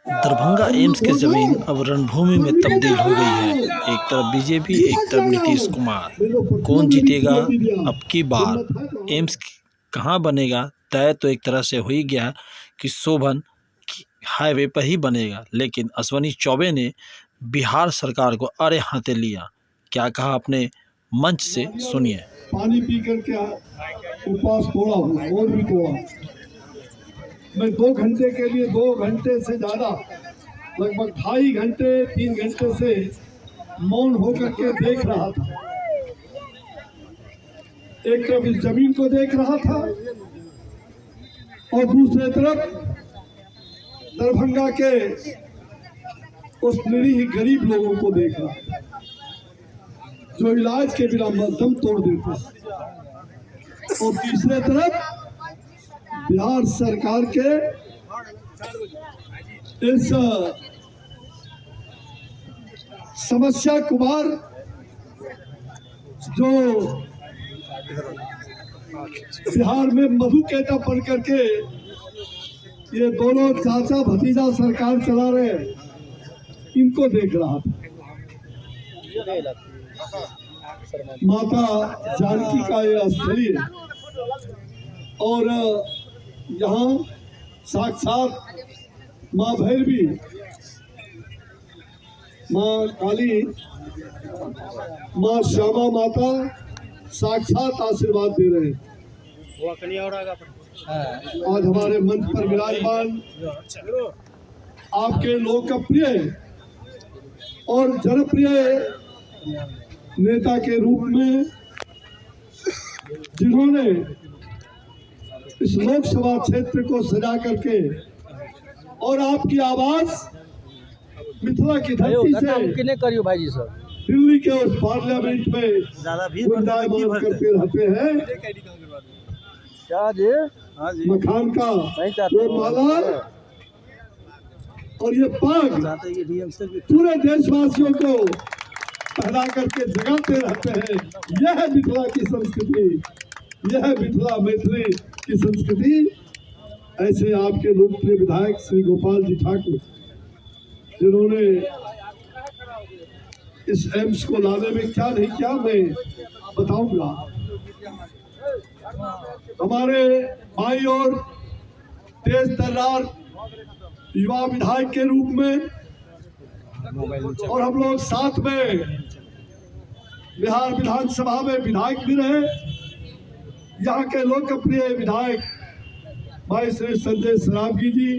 Darbhanga AIIMS की जमीन अब रणभूमि में तब्दील हो गई है। एक तरफ बीजेपी, एक तरफ नीतीश कुमार। कौन जीतेगा अब की बार? एम्स कहाँ बनेगा तय तो एक तरह से हो ही गया कि शोभन हाईवे पर ही बनेगा, लेकिन अश्विनी चौबे ने बिहार सरकार को अरे हाथे लिया। क्या कहा अपने मंच से, सुनिए। पानी पी करके उपवास तोड़ा हूँ और भी तोड़ा। मैं 2 घंटे के लिए 2 घंटे से ज़्यादा, लगभग 2.5 घंटे 3 घंटे से मौन होकर के देख रहा था। एक तरफ इस जमीन को देख रहा था और दूसरे तरफ दरभंगा के उस निरीह गरीब लोगों को देख रहा था जो इलाज के बिना दम तोड़ देते। और तीसरे तरफ बिहार सरकार के इस समस्या कुमार जो बिहार में मधुकेटा पढ़ करके ये दोनों चाचा भतीजा सरकार चला रहे हैं, इनको देख रहा था। माता जानकी का ये स्थली है और यहाँ साक्षात माँ भैरवी, माँ काली, माँ श्यामा माता साक्षात आशीर्वाद दे रहे हैं। आज हमारे मंच पर विराजमान आपके लोकप्रिय और जनप्रिय नेता के रूप में जिन्होंने इस लोकसभा क्षेत्र को सजा करके और आपकी आवाज मिथिला की धरती से करियो भाई जी सर दिल्ली के उस पार्लियामेंट में गुंजायमान करते रहते हैं। क्या जी? मखान का वो माला और ये पाग पूरे देशवासियों को पहना करके जगाते रहते हैं। यह है मिथिला की संस्कृति, यह है मिथिला मैथिली की संस्कृति। ऐसे आपके लोकप्रिय विधायक श्री गोपाल जी ठाकुर, जिन्होंने इस एम्स को लाने में क्या नहीं किया मैं बताऊंगा। हमारे भाई और तेज तर्रार युवा विधायक के रूप में और हम लोग साथ में बिहार विधानसभा में विधायक भी रहे। यहाँ के लोकप्रिय विधायक भाई श्री संजय सरावगी जी,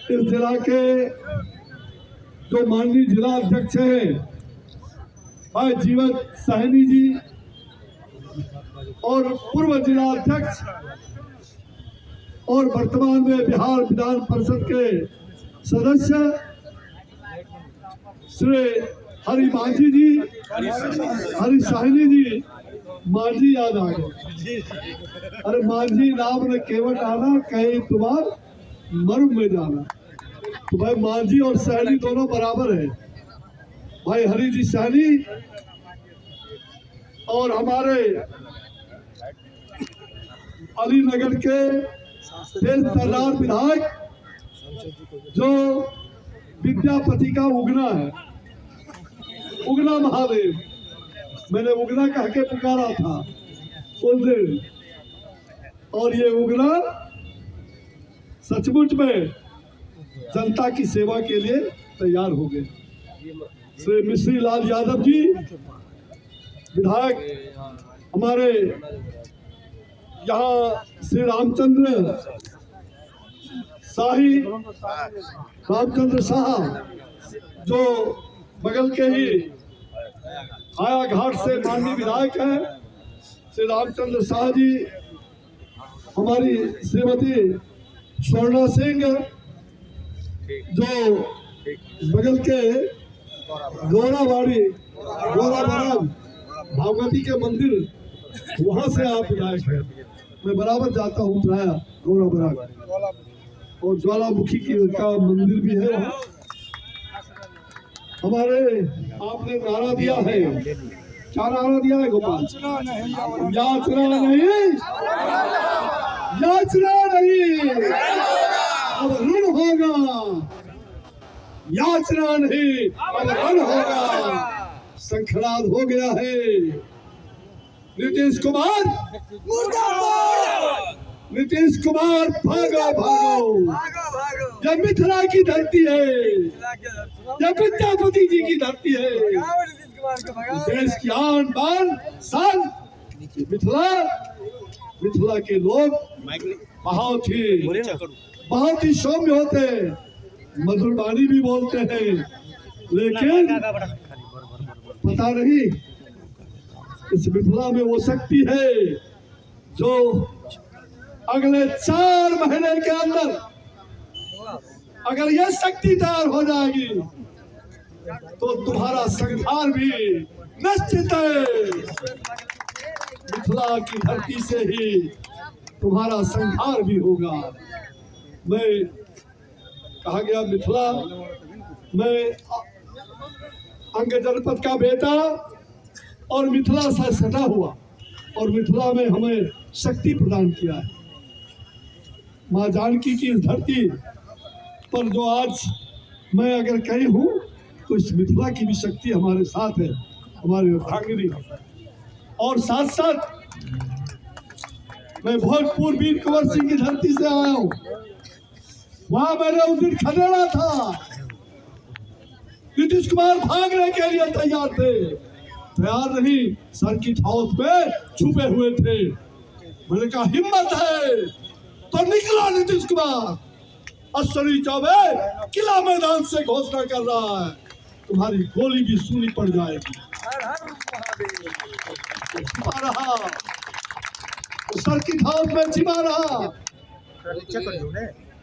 इस जिला के जो माननीय जिला अध्यक्ष हैं भाई जीवन साहनी जी और पूर्व जिला अध्यक्ष और वर्तमान में बिहार विधान परिषद के सदस्य श्री हरि माझी जी, हरि साहनी जी। माझी याद आ गए, अरे माझी नाम ने केवट आना कहीं तुम्हार मर्म में जाना। तो भाई माझी और सहनी दोनों बराबर है। भाई हरि जी सहनी और हमारे अलीनगर के तेज तर्रार विधायक जो विद्यापति का उगना है, उगना महादेव, मैंने उगना कह के पुकारा था उस दिन, और ये उगना सचमुच में जनता की सेवा के लिए तैयार हो गए। श्री मिश्री लाल यादव जी विधायक हमारे यहाँ श्री रामचंद्र शाही, रामचंद्र शाह जो बगल के ही आया घाट से माननीय विधायक है, श्री रामचंद्र शाह जी, हमारी श्रीमती स्वर्णा सिंह जो बगल के गौराबाड़ी भगवती के मंदिर, वहां से आप विधायक हैं। मैं बराबर जाता हूँ प्राय गौराबाड़ी और ज्वालामुखी का मंदिर भी है वहाँ। हमारे आपने नारा दिया है, क्या नारा दिया है गोपाल? याचना नहीं, याचना नहीं, अब ऋण होगा, याचना नहीं अब ऋण होगा। संखनाद हो गया है। नीतीश कुमार मुर्दाबाद, नीतीश कुमार भागो भागो। यह मिथिला की धरती है, यह विद्यापति जी की धरती है, देश की आन बान शान मिथिला के लोग बहुत ही सौम्य होते हैं, मधुर वाणी भी बोलते हैं, लेकिन पता नहीं इस मिथिला में वो शक्ति है जो अगले 4 महीने के अंदर अगर यह शक्ति तैयार हो जाएगी तो तुम्हारा संहार भी निश्चित है। मिथिला की धरती से ही तुम्हारा संहार भी होगा। मैं कहा गया मिथिला, मैं अंग जनपद का बेटा और मिथिला से सटा हुआ, और मिथिला में हमें शक्ति प्रदान किया है। माँ जानकी की इस धरती पर जो आज मैं अगर कहीं हूँ तो इस मिथिला की भी शक्ति हमारे साथ है, हमारे अर्धांगिनी। और साथ साथ मैं भोजपुर वीर कुंवर सिंह की धरती से आया हूँ। वहां मैंने उस दिन खदेड़ा था, नीतीश कुमार भागने के लिए तैयार थे, तैयार नहीं, सर्किट हाउस में छुपे हुए थे। मैंने कहा हिम्मत है तो निकला नीतीश कुमार, अश्वनी चौबे किला मैदान से घोषणा कर रहा है, तुम्हारी गोली भी सुनी पड़ जाएगी। छिपा रहा, सर्किट हाउस में छिपा रहा,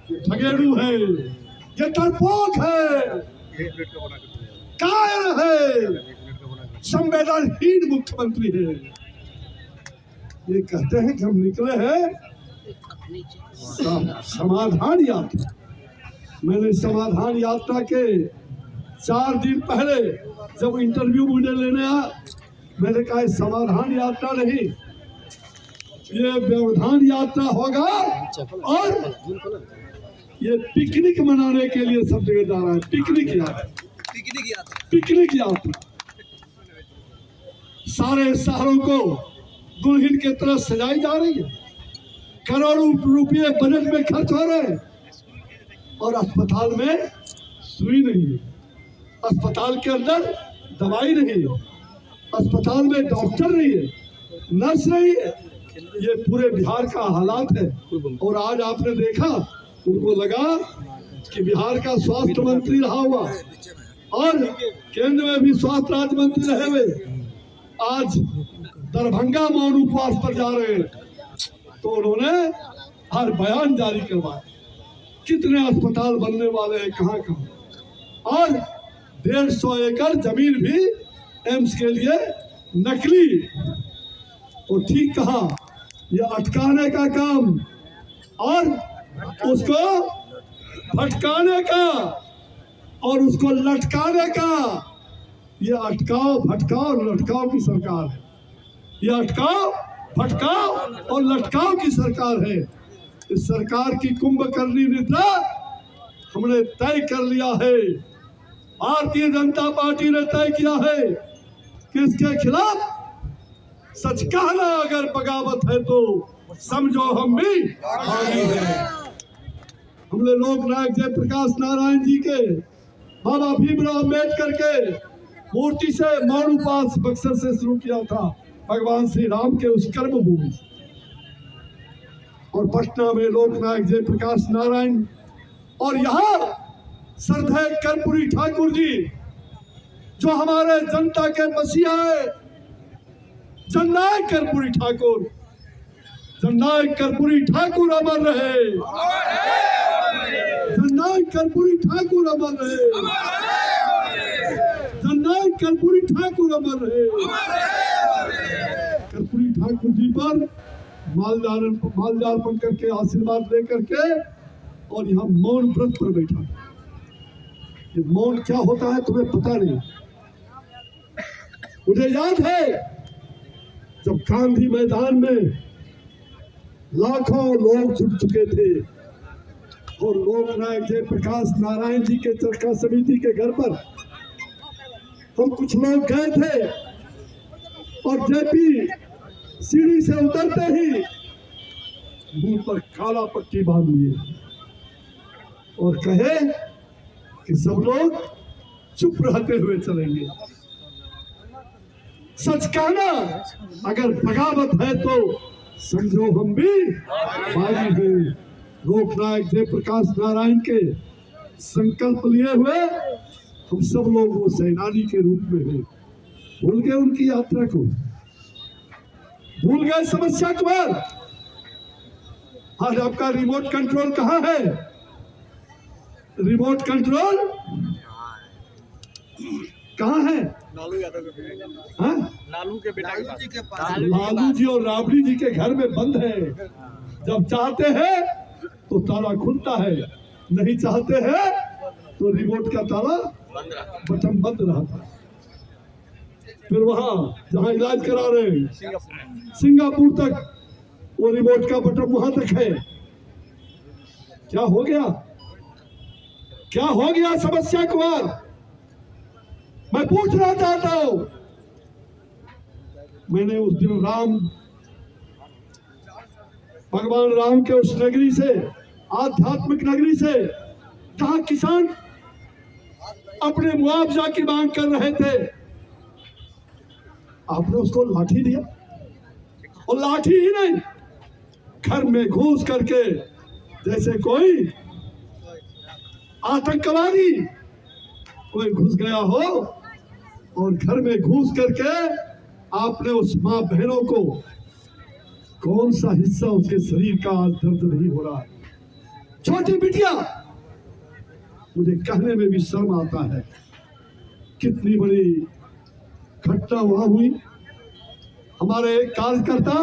ठगेड़ू है, ये डरपोक है, कायर है, संवेदनहीन मुख्यमंत्री है। ये कहते हैं कि हम निकले हैं समाधान यात्रा। मैंने समाधान यात्रा के 4 दिन पहले जब इंटरव्यू मुझे लेने आया, मैंने कहा समाधान यात्रा नहीं, ये व्यवधान यात्रा होगा और ये पिकनिक मनाने के लिए सब जगह जा रहा है। पिकनिक यात्रा सारे शहरों को दुल्हन की तरह सजाई जा रही है, करोड़ों रुपये बजट में खर्च हो रहे हैं, और अस्पताल में सुई नहीं है, अस्पताल के अंदर दवाई नहीं है, अस्पताल में डॉक्टर नहीं है, नर्स नहीं है। ये पूरे बिहार का हालात है। और आज आपने देखा, उनको लगा कि बिहार का स्वास्थ्य मंत्री रहा हुआ और केंद्र में भी स्वास्थ्य राज्य मंत्री रहे हुए आज दरभंगा मौन उपवास पर जा रहे हैं, तो उन्होंने हर बयान जारी करवाया कितने अस्पताल बनने वाले हैं, कहाँ कहाँ, और 150 एकड़ जमीन भी एम्स के लिए नकली। तो ठीक कहा, ये अटकाने का काम और उसको भटकाने का और उसको लटकाने का, ये अटकाओ भटकाओ और लटकाओ की सरकार है। ये अटकाओ भटकाओ और लटकाओ की सरकार है। इस सरकार की कुंभकर्णी निद्रा हमने तय कर लिया है। भारतीय जनता पार्टी ने तय किया है कि इसके खिलाफ सच कहना अगर बगावत है तो समझो हम भी आगे हैं। हमने लोक नायक जयप्रकाश नारायण जी के, बाबा भीमराव अम्बेडकर के मूर्ति से मौन उपवास बक्सर से शुरू किया था, भगवान श्री राम के उस कर्म भूमि से। और पटना में लोक नायक जयप्रकाश नारायण, और यहाँ श्रद्धेय कर्पूरी ठाकुर जी जो हमारे जनता के मसीहा है, जननायक कर्पूरी ठाकुर, जननायक कर्पूरी ठाकुर अमर रहे, जननायक कर्पूरी ठाकुर अमर रहे, जननायक कर्पूरी ठाकुर अमर रहे। कर्पूरी ठाकुर जी पर माल्यार्पण करके आशीर्वाद लेकर के और यहाँ मौन व्रत पर बैठा। ये मौन क्या होता है तुम्हें पता नहीं। मुझे याद है जब गांधी मैदान में लाखों लोग जुट चुके थे, और लोकनायक जयप्रकाश नारायण जी के चरखा समिति के घर पर हम कुछ लोग गए थे और जेपी सीढ़ी से उतरते ही मुंह पर काला पट्टी बांध लिए और कहे कि सब लोग चुप रहते हुए चलेंगे। सच कहना, अगर बगावत है तो समझो हम भी बागी हैं। लोकनायक जयप्रकाश नारायण के संकल्प लिए हुए हम सब लोग वो सेनानी के रूप में हैं। भूल गए उनकी यात्रा को, भूल गए समस्या कुमार। आज आपका रिमोट कंट्रोल कहाँ है? रिमोट कंट्रोल कहाँ है? हाँ? लालू जी और राबड़ी जी के घर में बंद है। जब चाहते हैं तो ताला खुलता है, नहीं चाहते हैं तो रिमोट का ताला बटन बंद रहता है। फिर वहां जहां इलाज करा रहे हैं सिंगापुर तक वो रिमोट का बटन वहां तक है। क्या हो गया? क्या हो गया समस्या कुमार? मैं पूछना चाहता हूं। मैंने उस दिन भगवान राम के उस नगरी से, आध्यात्मिक नगरी से, जहां किसान अपने मुआवजा की मांग कर रहे थे, आपने उसको लाठी दिया। और लाठी ही नहीं, घर में घुस करके जैसे कोई आतंकवादी कोई घुस गया हो, और घर में घुस करके आपने उस माँ बहनों को, कौन सा हिस्सा उसके शरीर का आज दर्द नहीं हो रहा है? छोटी बिटिया, मुझे कहने में भी शर्म आता है कितनी बड़ी घटना वहां हुई। हमारे कार्यकर्ता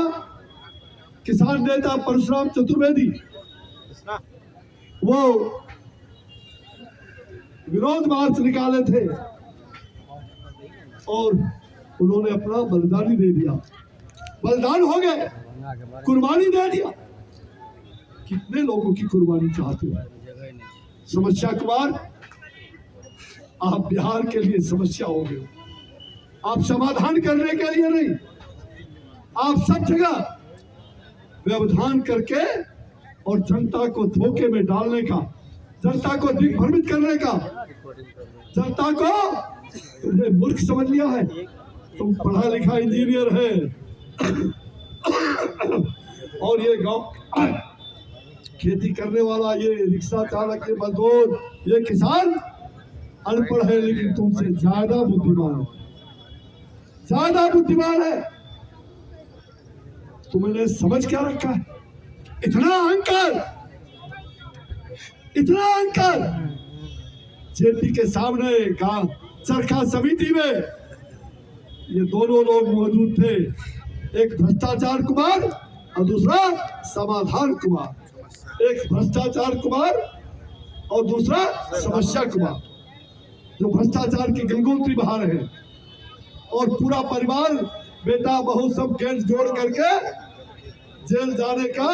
किसान नेता परशुराम चतुर्वेदी वो विरोध मार्च निकाले थे और उन्होंने अपना बलिदान दे दिया, बलिदान हो गए, कुर्बानी दे दिया। कितने लोगों की कुर्बानी चाहते हैं? समस्या कुमार, आप बिहार के लिए समस्या हो गए, आप समाधान करने के लिए नहीं, आप सब जगह व्यवधान करके और जनता को धोखे में डालने का, जनता को दिग्भ्रमित करने का, जनता को तुमने मूर्ख समझ लिया है। तुम पढ़ा लिखा इंजीनियर है और ये गांव खेती करने वाला, ये रिक्शा चालक, ये मजदूर, ये किसान अनपढ़ है, लेकिन तुमसे ज्यादा बुद्धिमान है, ज्यादा बुद्धिमान है। तुमने समझ क्या रखा है? इतना अहंकार, इतना अहंकार। जेपी के सामने चरखा समिति में ये दोनों लोग मौजूद थे, एक भ्रष्टाचार कुमार और दूसरा समाधान कुमार। एक भ्रष्टाचार कुमार और दूसरा समस्या कुमार, जो भ्रष्टाचार की गंगोत्री बहा रहे हैं। और पूरा परिवार, बेटा बहू सब गैस जोड़ करके जेल जाने का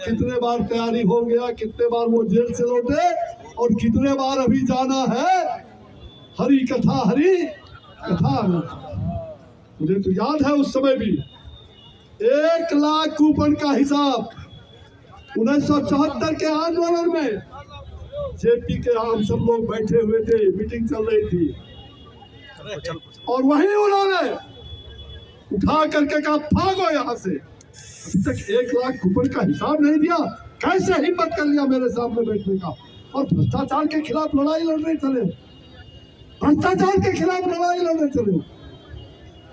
कितने बार तैयारी हो गया, कितने बार वो जेल से लौटे और कितने बार अभी जाना है। हरी कथा, हरी कथा। मुझे तो याद है उस समय भी 1 लाख कूपन का हिसाब 1974 के आंदोलन में जेपी के हम सब लोग बैठे हुए थे, मीटिंग चल रही थी और वहीं उन्होंने उठा करके कहा भागो यहाँ से। अभी तक 1 लाख कूपन का हिसाब नहीं दिया, कैसे हिम्मत कर लिया मेरे सामने बैठने का? और भ्रष्टाचार के खिलाफ लड़ाई लड़ने चले, भ्रष्टाचार के खिलाफ लड़ाई लड़ने चले।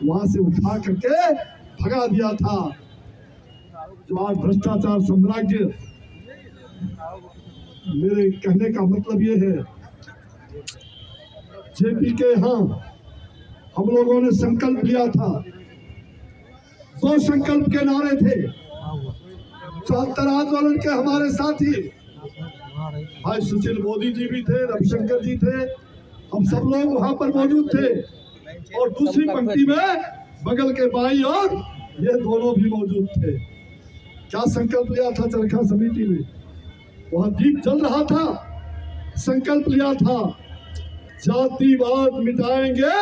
वहां से उठा करके भगा दिया था। जो आज भ्रष्टाचार साम्राज्य, मेरे कहने का मतलब ये है, जेपी के यहाँ हम लोगों ने संकल्प लिया था। 2 संकल्प के नारे थे। 74 आंदोलन के हमारे साथी भाई सुशील मोदी जी भी थे, रविशंकर जी थे, हम सब लोग वहां पर मौजूद थे। और दूसरी पंक्ति में बगल के बाईं ओर ये दोनों भी मौजूद थे। क्या संकल्प लिया था चरखा समिति में? वहां दीप जल रहा था, संकल्प लिया था, जातिवाद मिटाएंगे,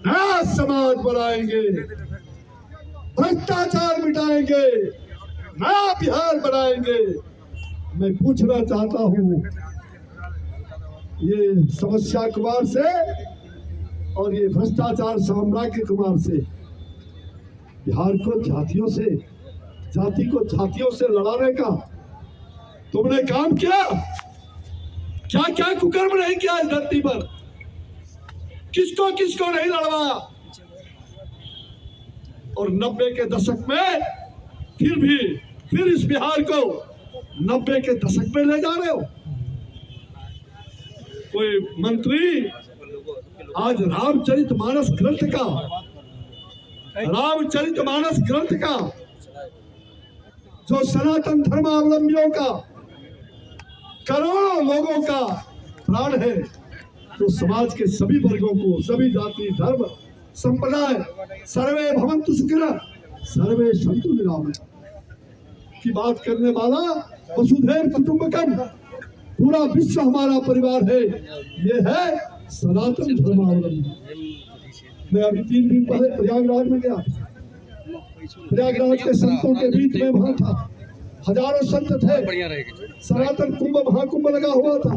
नया समाज बनाएंगे, भ्रष्टाचार मिटाएंगे, नया बिहार बनाएंगे। मैं पूछना चाहता हूं, ये समस्या कुमार से और ये भ्रष्टाचार साम्राज्य कुमार से बिहार को जातियों से, जाति को जातियों से लड़ाने का तुमने काम किया? क्या क्या कुकर्म नहीं किया इस धरती पर? किसको किसको नहीं लड़वाया? और 90 के दशक में फिर इस बिहार को 90 के दशक में ले जा रहे हो। कोई मंत्री आज रामचरितमानस ग्रंथ का जो सनातन धर्मावलंबियों का, करोड़ों लोगों का प्राण है, तो समाज के सभी वर्गों को, सभी जाति धर्म संप्रदाय, सर्वे भवन्तु सुखिनः सर्वे सन्तु निरामयाः की बात करने वाला वसुधैव कुटुंबकम, पूरा विश्व हमारा परिवार है, ये है सनातन धर्मावलंबी। मैं अभी 3 दिन पहले प्रयागराज में गया, प्रयागराज के संतों के बीच में वहां था, हजारों संत थे, सनातन कुंभ महाकुंभ लगा हुआ था।